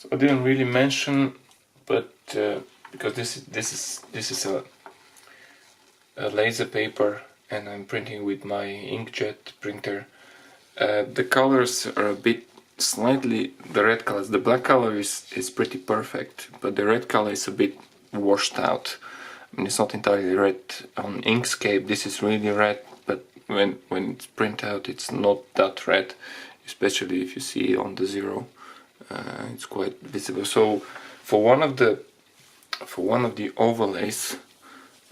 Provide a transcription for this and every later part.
So I didn't really mention, but because this is a laser paper and I'm printing with my inkjet printer, the colors are a bit slightly, the red colors, the black color is pretty perfect, but the red color is a bit washed out. I mean, it's not entirely red. On Inkscape this is really red, but when it's printed out it's not that red, especially if you see on the zero. It's quite visible. So for one of the overlays,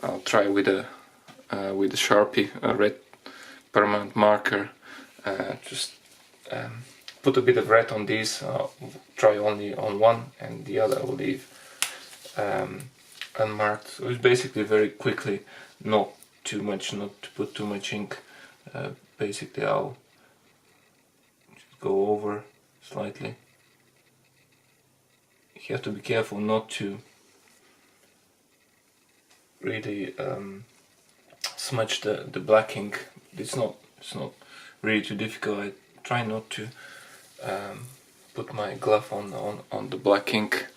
I'll try with a Sharpie, a red permanent marker. Just put a bit of red on these. I'll try only on one, and the other I will leave unmarked. So it's basically very quickly, not too much, not to put too much ink. Basically I'll just go over slightly. You have to be careful not to really smudge the black ink. It's not really too difficult. I try not to put my glove on the black ink.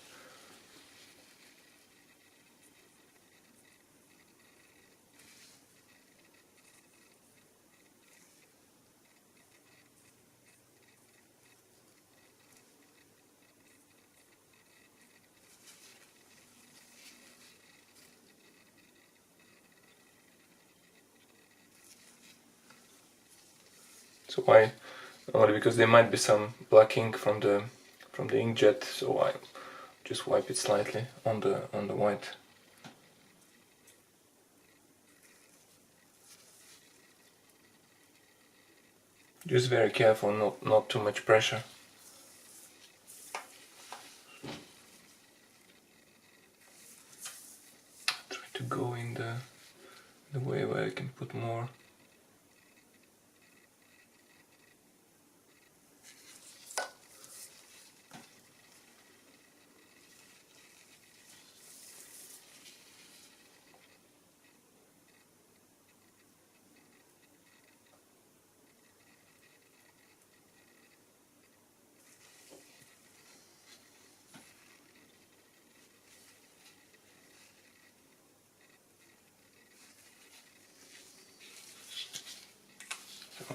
So why? Only because there might be some black ink from the inkjet, so I just wipe it slightly on the white. Just very careful, not too much pressure. Try to go in the way where I can put more.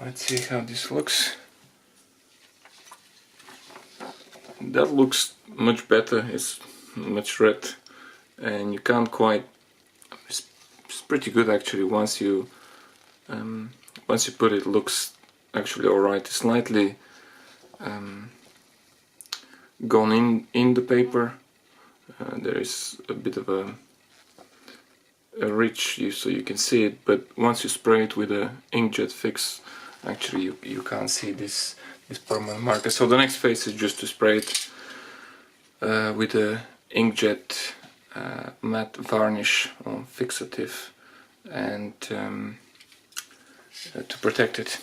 Let's see how this looks. That looks much better. It's much red, and you can't quite. It's pretty good actually. Once you put it, looks actually alright. It's slightly gone in the paper. There is a bit of a ridge, so you can see it. But once you spray it with a inkjet fix, actually you can't see this permanent marker. So the next phase is just to spray it with a inkjet matte varnish on fixative, and to protect it.